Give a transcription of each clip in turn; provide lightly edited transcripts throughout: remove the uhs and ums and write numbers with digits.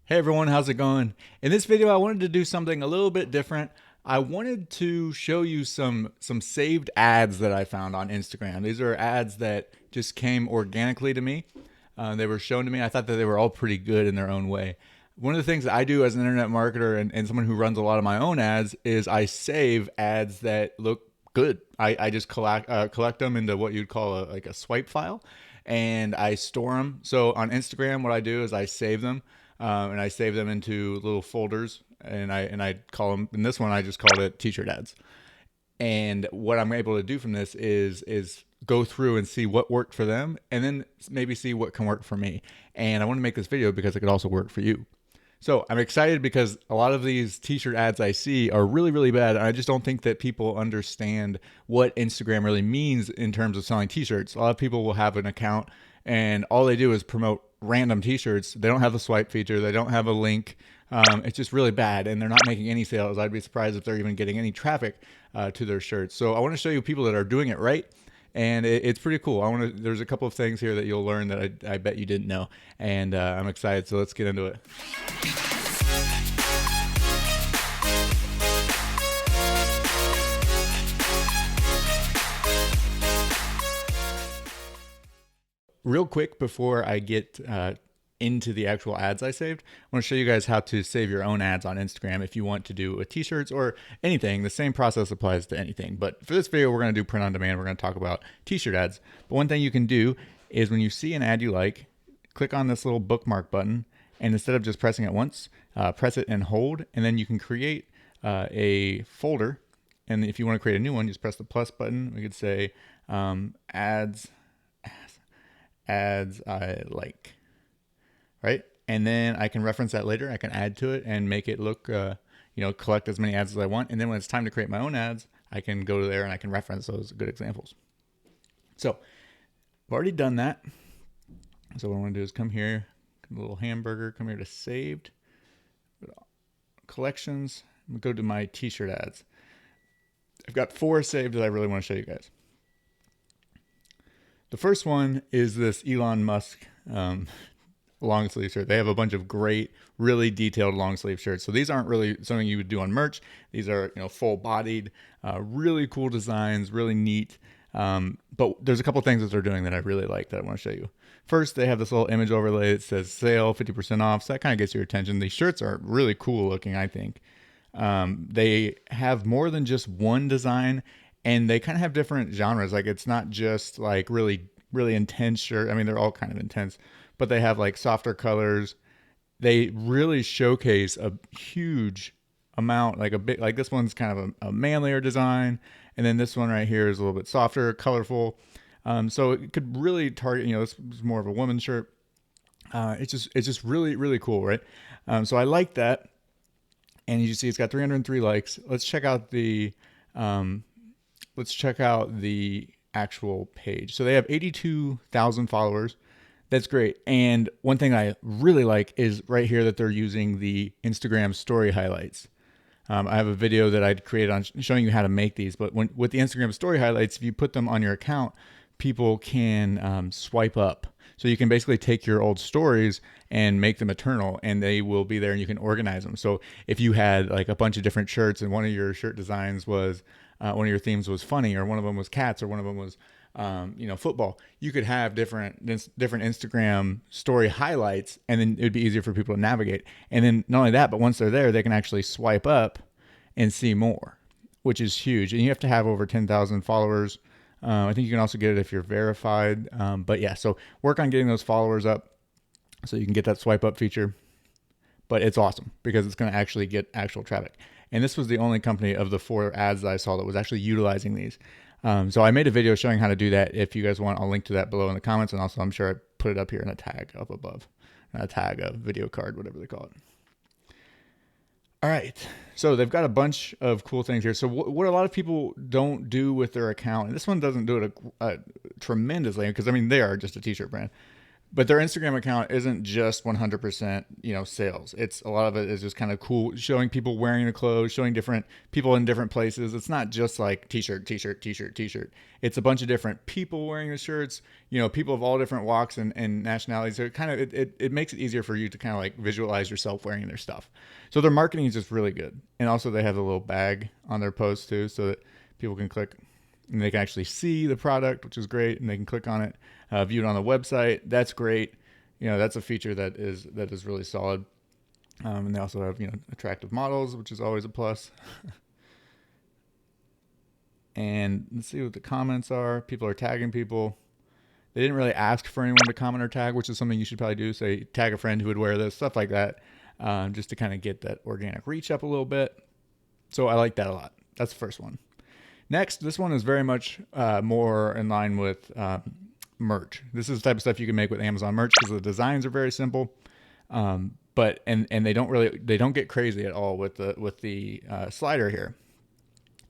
Hey everyone, how's it going? In this video, I wanted to do something a little bit different. I wanted to show you some saved ads that I found on Instagram. These are ads that just came organically to me. They were shown to me. I thought that they were all pretty good in their own way. One of the things that I do as an internet marketer and someone who runs a lot of my own ads is I save ads that look good. I just collect them into what you'd call like a swipe file, and I store them. So on Instagram, what I do is I save them, and I save them into little folders, and I call them. In this one, I just called it T-shirt ads. And what I'm able to do from this is go through and see what worked for them, and then maybe see what can work for me. And I want to make this video because it could also work for you. So I'm excited because a lot of these T-shirt ads I see are really, really bad. And I just don't think that people understand what Instagram really means in terms of selling T-shirts. A lot of people will have an account and all they do is promote random T-shirts. They don't have the swipe feature. They don't have a link. It's just really bad, and they're not making any sales. I'd be surprised if they're even getting any traffic to their shirts. So I want to show you people that are doing it right, and it's pretty cool. There's a couple of things here that you'll learn that I bet you didn't know, and I'm excited. So let's get into it. Real quick before I get into the actual ads I saved, I want to show you guys how to save your own ads on Instagram if you want to do a t-shirts or anything. The same process applies to anything. But for this video, we're going to do print on demand. We're going to talk about t-shirt ads. But one thing you can do is when you see an ad you like, click on this little bookmark button, and instead of just pressing it once, press it and hold, and then you can create a folder. And if you want to create a new one, just press the plus button. We could say ads I like, right? And then I can reference that later. I can add to it and make it look, collect as many ads as I want. And then when it's time to create my own ads, I can go to there and I can reference those good examples. So I've already done that. So what I want to do is come here, a little hamburger, come here to saved, collections, go to my t-shirt ads. I've got 4 saved that I really want to show you guys. The first one is this Elon Musk long sleeve shirt. They have a bunch of great, really detailed long sleeve shirts. So these aren't really something you would do on merch. These are, full bodied, really cool designs, really neat. But there's a couple things that they're doing that I really like that I want to show you. First, they have this little image overlay that says sale, 50% off. So that kind of gets your attention. These shirts are really cool looking, I think. They have more than just one design, and they kind of have different genres. Like it's not just like really, really intense shirt. I mean, they're all kind of intense, but they have like softer colors. They really showcase a huge amount, like a bit, like this one's kind of a manlier design. And then this one right here is a little bit softer, colorful. So it could really target, this is more of a woman's shirt. It's just really, really cool, right? So I like that. And you see it's got 303 likes. Let's check out the actual page. So they have 82,000 followers. That's great. And one thing I really like is right here that they're using the Instagram story highlights. I have a video that I'd created on showing you how to make these, but with the Instagram story highlights, if you put them on your account, people can swipe up. So you can basically take your old stories and make them eternal, and they will be there and you can organize them. So if you had like a bunch of different shirts and one of your shirt designs was, one of your themes was funny, or one of them was cats, or one of them was, football, you could have different Instagram story highlights, and then it'd be easier for people to navigate. And then not only that, but once they're there, they can actually swipe up and see more, which is huge. And you have to have over 10,000 followers. I think you can also get it if you're verified. But yeah, so work on getting those followers up so you can get that swipe up feature. But it's awesome because it's going to actually get actual traffic. And this was the only company of the 4 ads that I saw that was actually utilizing these. So I made a video showing how to do that. If you guys want, I'll link to that below in the comments. And also I'm sure I put it up here in a tag up above. A tag, a video card, whatever they call it. All right, so they've got a bunch of cool things here. So what a lot of people don't do with their account, and this one doesn't do it tremendously because, I mean, they are just a t-shirt brand. But their Instagram account isn't just 100%, sales. It's a lot of it is just kind of cool, showing people wearing the clothes, showing different people in different places. It's not just like t-shirt, t-shirt, t-shirt, t-shirt. It's a bunch of different people wearing the shirts, people of all different walks and nationalities. So it makes it easier for you to kind of like visualize yourself wearing their stuff. So their marketing is just really good. And also they have a little bag on their post too, so that people can click and they can actually see the product, which is great, and they can click on it, view it on the website. That's great. That's a feature that is really solid. And they also have attractive models, which is always a plus. And let's see what the comments are. People are tagging people. They didn't really ask for anyone to comment or tag, which is something you should probably do. Say tag a friend who would wear this, stuff like that, just to kind of get that organic reach up a little bit. So I like that a lot. That's the first one. Next, this one is very much more in line with merch. This is the type of stuff you can make with Amazon merch because the designs are very simple, but they don't get crazy at all with the slider here.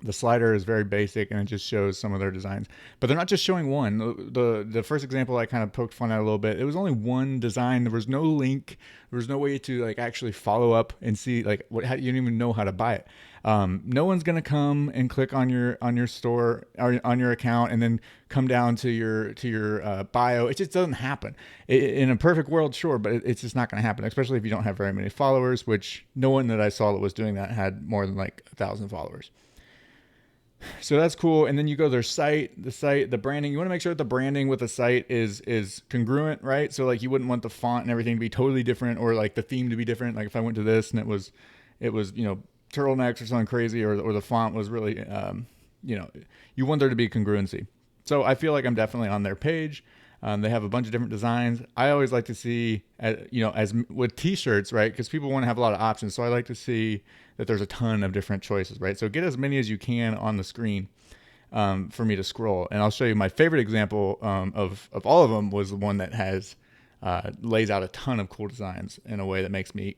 The slider is very basic and it just shows some of their designs, but they're not just showing one. The first example I kind of poked fun at a little bit. It was only one design. There was no link. There was no way to like actually follow up and see like you didn't even know how to buy it. No one's gonna come and click on your store or on your account and then come down to your bio. It just doesn't happen. In a perfect world, sure, but it's just not gonna happen. Especially if you don't have very many followers. Which no one that I saw that was doing that had more than like 1,000 followers. So that's cool. And then you go to their site, the branding. You want to make sure that the branding with the site is congruent, right? So like you wouldn't want the font and everything to be totally different, or like the theme to be different. Like if I went to this and it was turtlenecks or something crazy, or the font was really you want there to be congruency. So I feel like I'm definitely on their page. They have a bunch of different designs. I always like to see, as with t-shirts, right? Because people want to have a lot of options. So I like to see that there's a ton of different choices, right? So get as many as you can on the screen for me to scroll. And I'll show you my favorite example of all of them was the one that has lays out a ton of cool designs in a way that makes me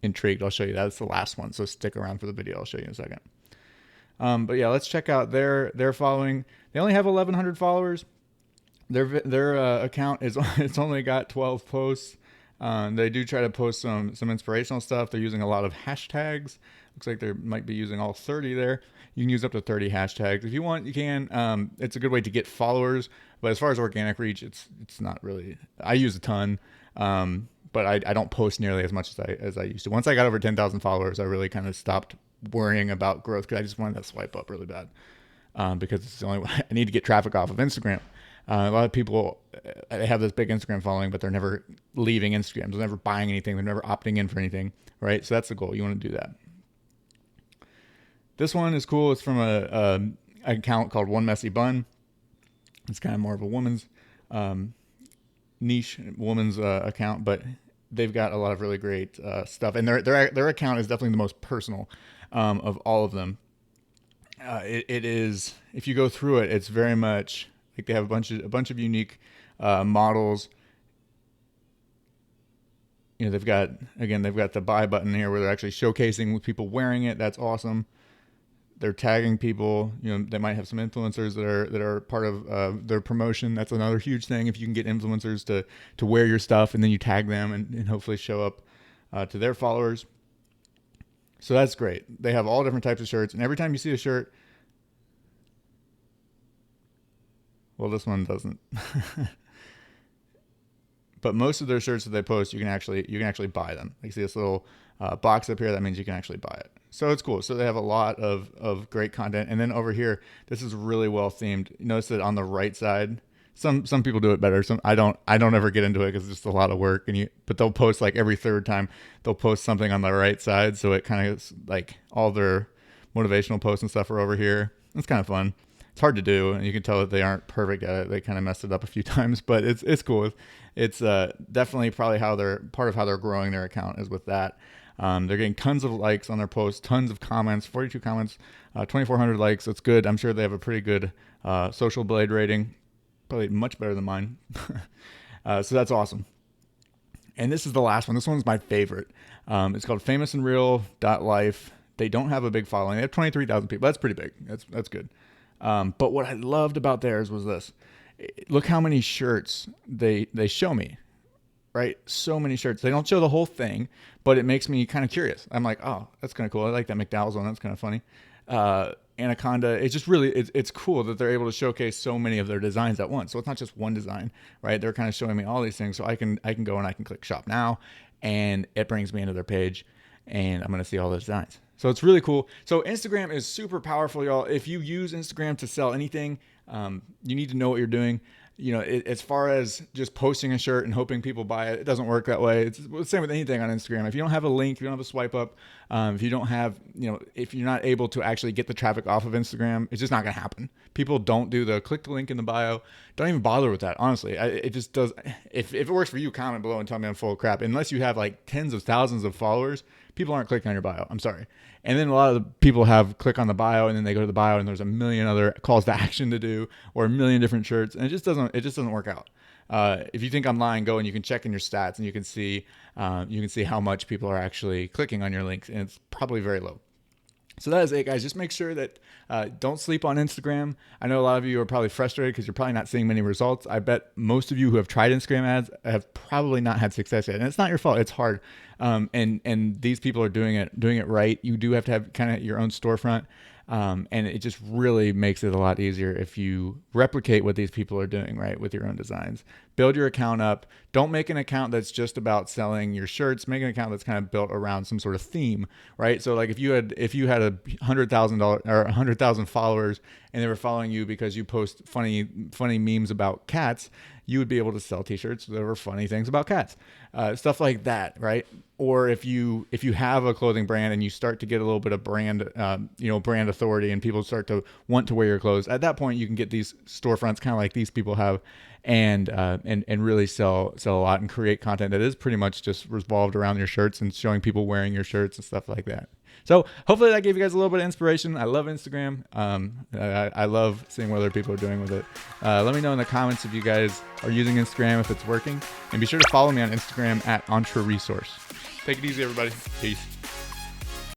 intrigued. I'll show you that. That's the last one. So stick around for the video. I'll show you in a second. But yeah, let's check out their following. They only have 1,100 followers. Their account it's only got 12 posts. They do try to post some inspirational stuff. They're using a lot of hashtags. Looks like they might be using all 30 there. You can use up to 30 hashtags if you want. You can. It's a good way to get followers. But as far as organic reach, it's not really. I use a ton, but I don't post nearly as much as I used to. Once I got over 10,000 followers, I really kind of stopped worrying about growth because I just wanted that swipe up really bad, because it's the only way I need to get traffic off of Instagram. A lot of people, they have this big Instagram following, but they're never leaving Instagram. They're never buying anything. They're never opting in for anything, right? So that's the goal. You want to do that. This one is cool. It's from an account called One Messy Bun. It's kind of more of a woman's niche, woman's account, but they've got a lot of really great stuff. And their account is definitely the most personal of all of them. It is, if you go through it, it's very much like they have a bunch of unique models. They've got the buy button here where they're actually showcasing with people wearing it. That's awesome. They're tagging people. They might have some influencers that are part of their promotion. That's another huge thing. If you can get influencers to wear your stuff and then you tag them and hopefully show up to their followers. So that's great. They have all different types of shirts, and every time you see a shirt, well, this one doesn't. But most of their shirts that they post, you can actually buy them. You see this little box up here, that means you can actually buy it. So it's cool. So they have a lot of great content. And then over here, this is really well themed. Notice that on the right side, some people do it better. I don't ever get into it because it's just a lot of work. But they'll post like every third time they'll post something on the right side. So it kind of is like all their motivational posts and stuff are over here. It's kind of fun. It's hard to do, and you can tell that they aren't perfect at it. They kind of messed it up a few times, but it's cool. It's definitely probably part of how they're growing their account is with that. They're getting tons of likes on their posts, tons of comments, 42 comments, 2,400 likes. That's good. I'm sure they have a pretty good social blade rating, probably much better than mine. So that's awesome. And this is the last one. This one's my favorite. It's called famousandreal.life. They don't have a big following. They have 23,000 people. That's pretty big. That's good. But what I loved about theirs was this. look how many shirts they show me, right? So many shirts. They don't show the whole thing, but it makes me kind of curious. I'm like, oh, that's kind of cool. I like that McDowell's one. That's kind of funny. Anaconda. It's just really, it's cool that they're able to showcase so many of their designs at once. So it's not just one design, right? They're kind of showing me all these things. So I can go and I can click shop now, and it brings me into their page, and I'm going to see all the designs. So it's really cool. So Instagram is super powerful, y'all. If you use Instagram to sell anything, you need to know what you're doing. You know, as far as just posting a shirt and hoping people buy it, it doesn't work that way. It's the same with anything on Instagram. If you don't have a link, if you don't have a swipe up, if you don't have, if you're not able to actually get the traffic off of Instagram, it's just not going to happen. People don't do the click the link in the bio. Don't even bother with that. Honestly, it just does. If it works for you, comment below and tell me I'm full of crap. Unless you have like tens of thousands of followers, people aren't clicking on your bio. I'm sorry. And then a lot of the people have click on the bio, and then they go to the bio and there's a million other calls to action to do, or a million different shirts. And it just doesn't work out. If you think I'm lying, go and you can check in your stats, and you can see how much people are actually clicking on your links, and it's probably very low. So that is it, guys. Just make sure that don't sleep on Instagram. I know a lot of you are probably frustrated because you're probably not seeing many results. I bet most of you who have tried Instagram ads have probably not had success yet, and it's not your fault. It's hard, and these people are doing it right. You do have to have kind of your own storefront. And it just really makes it a lot easier if you replicate what these people are doing, right, with your own designs. Build your account up. Don't make an account that's just about selling your shirts. Make an account that's kind of built around some sort of theme, right? So like if you had $100,000 or 100,000 followers and they were following you because you post funny memes about cats, you would be able to sell t-shirts that were funny things about cats, stuff like that, right? Or if you have a clothing brand and you start to get a little bit of brand authority, and people start to want to wear your clothes, at that point you can get these storefronts kind of like these people have, and really sell a lot and create content that is pretty much just revolved around your shirts and showing people wearing your shirts and stuff like that. So hopefully that gave you guys a little bit of inspiration. I love Instagram. I love seeing what other people are doing with it. Let me know in the comments if you guys are using Instagram, if it's working. And be sure to follow me on Instagram at EntreResource. Take it easy, everybody. Peace.